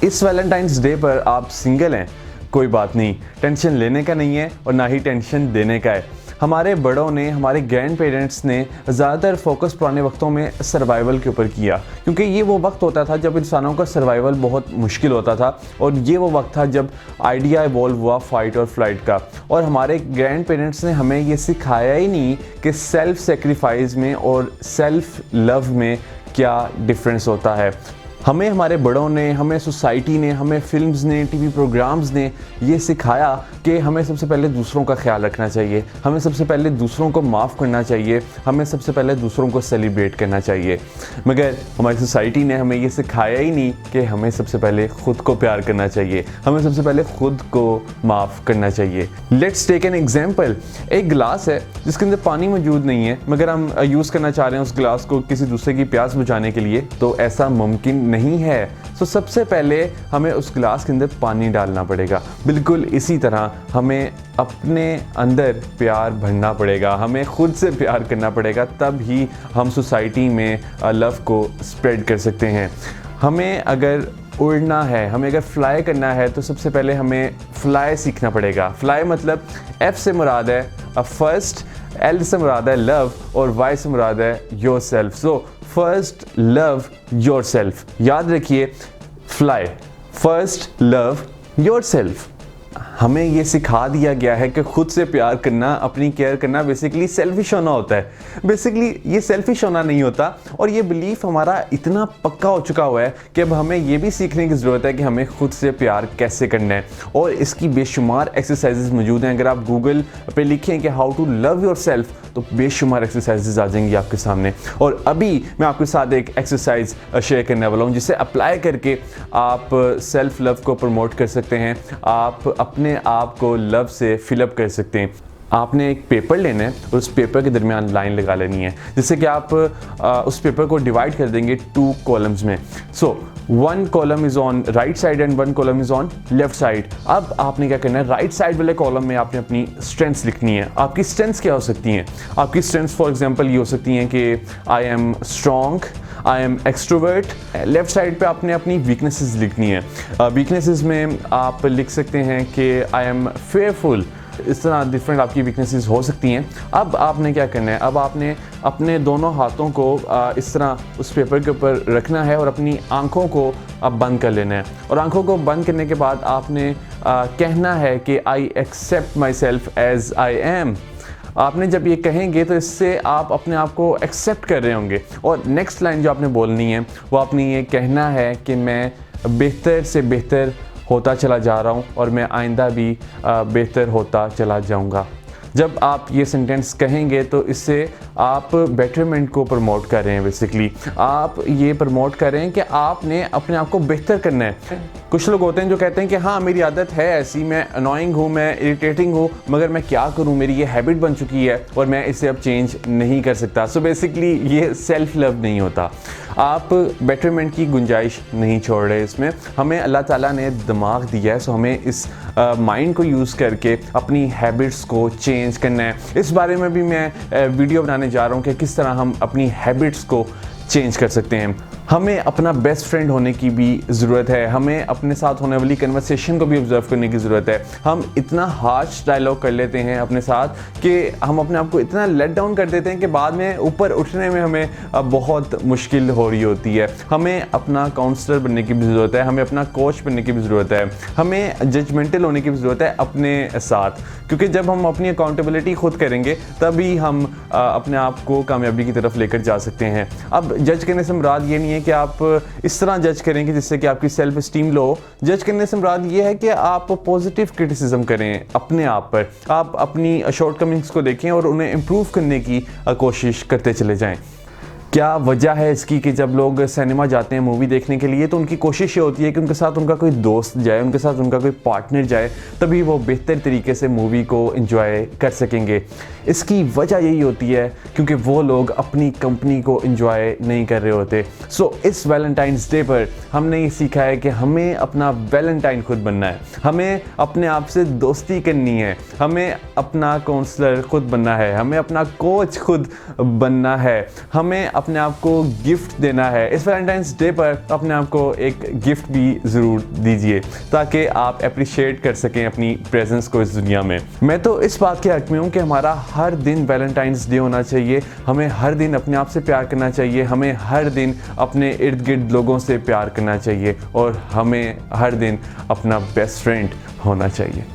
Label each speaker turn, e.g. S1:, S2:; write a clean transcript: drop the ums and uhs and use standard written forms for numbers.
S1: इस Valentine's day पर आप सिंगल हैं, कोई बात नहीं, टेंशन लेने का नहीं है और ना ही टेंशन देने का है। हमारे बड़ों ने, हमारे ग्रैंड पेरेंट्स ने ज़्यादातर फोकस पुराने वक्तों में सर्वाइवल के ऊपर किया, क्योंकि ये वो वक्त होता था जब इंसानों का सर्वाइवल बहुत मुश्किल होता था और ये वो वक्त था जब आइडिया इवॉल्व हुआ फाइट और फ्लाइट का। और हमारे ग्रैंड पेरेंट्स ने हमें ये सिखाया ही नहीं कि सेल्फ सेक्रीफाइस में और सेल्फ लव में क्या डिफरेंस होता है। हमें हमारे बड़ों ने, हमें सोसाइटी ने, हमें फिल्म्स ने, टीवी प्रोग्राम्स ने ये सिखाया कि हमें सबसे पहले दूसरों का ख्याल रखना चाहिए, हमें सबसे पहले दूसरों को माफ़ करना चाहिए, हमें सबसे पहले दूसरों को सेलिब्रेट करना चाहिए। मगर हमारी सोसाइटी ने हमें ये सिखाया ही नहीं कि हमें सबसे पहले ख़ुद को प्यार करना चाहिए, हमें सबसे पहले ख़ुद को माफ़ करना चाहिए। Let's take an example. एक गिलास है जिसके अंदर पानी मौजूद नहीं है, मगर हम यूज़ करना चाह रहे हैं उस गिलास को किसी दूसरे की प्यास बुझाने के लिए, तो ऐसा मुमकिन नहीं है। तो सबसे पहले हमें उस गिलास के अंदर पानी डालना पड़ेगा। बिल्कुल इसी तरह हमें अपने अंदर प्यार भरना पड़ेगा, हमें खुद से प्यार करना पड़ेगा, तब ही हम सोसाइटी में लव को स्प्रेड कर सकते हैं। हमें अगर उड़ना है, हमें अगर फ्लाई करना है, तो सबसे पहले हमें फ्लाई सीखना पड़ेगा। फ्लाई मतलब F से मुराद है फर्स्ट, L से मुराद है लव और Y से मुराद है your self. So first love your self, याद रखिए, fly, first love your self. हमें ये सिखा दिया गया है कि खुद से प्यार करना, अपनी केयर करना बेसिकली सेल्फिश होना होता है। बेसिकली ये सेल्फिश होना नहीं होता, और ये बिलीफ हमारा इतना पक्का हो चुका हुआ है कि अब हमें ये भी सीखने की ज़रूरत है कि हमें खुद से प्यार कैसे करना है। और इसकी बेशुमार एक्सरसाइजेज मौजूद हैं। अगर आप गूगल पे लिखें कि how to love yourself, तो बेशुमार एक्सरसाइजेज आ जाएंगी आपके सामने। और अभी मैं आपके साथ एक एक्सरसाइज शेयर करने वाला हूँ जिसे अप्लाई करके आप सेल्फ लव को प्रमोट कर सकते हैं, आप अपने आप को लव से फिलअप कर सकते हैं। आपने एक पेपर लेना है और उस पेपर के दरमियान लाइन लगा लेनी है, जिससे कि आप उस पेपर को डिवाइड कर देंगे 2 कॉलम्स में। सो 1 column is on right side and 1 column is on left side. अब आपने क्या करना है, राइट साइड वाले कॉलम में आपने अपनी स्ट्रेंथ्स लिखनी है। आपकी स्ट्रेंथ्स क्या हो सकती हैं? आपकी स्ट्रेंथ्स फॉर एग्जांपल ये हो सकती हैं कि I am strong, I am extrovert. Left side पे आपने अपनी वीकनेसेस लिखनी है। वीकनेसेस में आप लिख सकते हैं कि आई एम फेयरफुल। इस तरह डिफरेंट आपकी वीकनेसेस हो सकती हैं। अब आपने क्या करना है, अब आपने अपने दोनों हाथों को इस तरह उस पेपर के ऊपर रखना है और अपनी आंखों को अब बंद कर लेना है। और आंखों को बंद करने के बाद आपने कहना है कि I accept myself as I am. आपने जब ये कहेंगे तो इससे आप अपने आप को एक्सेप्ट कर रहे होंगे। और नेक्स्ट लाइन जो आपने बोलनी है वो आपने ये कहना है कि मैं बेहतर से बेहतर होता चला जा रहा हूँ और मैं आइंदा भी बेहतर होता चला जाऊँगा। जब आप ये सेंटेंस कहेंगे तो इससे आप बेटरमेंट को प्रमोट कर रहे हैं। बेसिकली आप ये प्रमोट कर रहे हैं कि आपने अपने आप को बेहतर करना है। कुछ लोग होते हैं जो कहते हैं कि हाँ मेरी आदत है ऐसी, मैं अनोइंग हूँ, मैं इरिटेटिंग हूँ, मगर मैं क्या करूँ, मेरी ये हैबिट बन चुकी है और मैं इसे अब चेंज नहीं कर सकता। सो बेसिकली ये सेल्फ लव नहीं होता। आप बेटरमेंट की गुंजाइश नहीं छोड़ रहे इसमें। हमें अल्लाह ताला ने दिमाग दिया है, सो हमें इस माइंड को यूज़ करके अपनी हैबिट्स को चेंज करना है। इस बारे में भी मैं वीडियो बनाने जा रहा हूँ कि किस तरह हम अपनी हैबिट्स को चेंज कर सकते हैं। हमें अपना बेस्ट फ्रेंड होने की भी ज़रूरत है। हमें अपने साथ होने वाली कन्वर्सेशन को भी ऑब्जर्व करने की ज़रूरत है। हम इतना हार्श डायलॉग कर लेते हैं अपने साथ कि हम अपने आप को इतना लेट डाउन कर देते हैं कि बाद में ऊपर उठने में हमें बहुत मुश्किल हो रही होती है। हमें अपना काउंसलर बनने की भी ज़रूरत है, हमें अपना कोच बनने की भी ज़रूरत है, हमें जजमेंटल होने की भी ज़रूरत है अपने साथ, क्योंकि जब हम अपनी अकाउंटेबिलिटी खुद करेंगे तभी हम अपने आप को कामयाबी की तरफ लेकर जा सकते हैं। अब जज करने से मुराद ये नहीं है कि आप इस तरह जज करेंगे जिससे कि आपकी सेल्फ एस्टीम लो। जज करने से मुराद ये है कि आप पॉजिटिव क्रिटिसिज्म करें अपने आप पर। आप अपनी शॉर्टकमिंग्स को देखें और उन्हें इम्प्रूव करने की कोशिश करते चले जाएं। क्या वजह है इसकी कि जब लोग सिनेमा जाते हैं मूवी देखने के लिए तो उनकी कोशिश ये होती है कि उनके साथ उनका कोई दोस्त जाए, उनके साथ उनका कोई पार्टनर जाए, तभी वो बेहतर तरीके से मूवी को एंजॉय कर सकेंगे। इसकी वजह यही होती है क्योंकि वो लोग अपनी कंपनी को एंजॉय नहीं कर रहे होते। सो इस वैलेंटाइंस डे पर हमने ये सीखा है कि हमें अपना वैलेंटाइन खुद बनना है, हमें अपने आप से दोस्ती करनी है, हमें अपना काउंसलर खुद बनना है, हमें अपना कोच खुद बनना है, हमें अपने आप को गिफ्ट देना है, इस वैलेंटाइंस डे पर अपने आप को एक गिफ्ट भी ज़रूर दीजिए ताकि आप अप्रिशिएट कर सकें अपनी प्रेजेंस को इस दुनिया में। मैं तो इस बात के हक में हूँ कि हमारा हर दिन वैलेंटाइंस डे होना चाहिए, हमें हर दिन अपने आप से प्यार करना चाहिए, हमें हर दिन अपने इर्द गिर्द लोगों से प्यार करना चाहिए और हमें हर दिन अपना बेस्ट फ्रेंड होना चाहिए।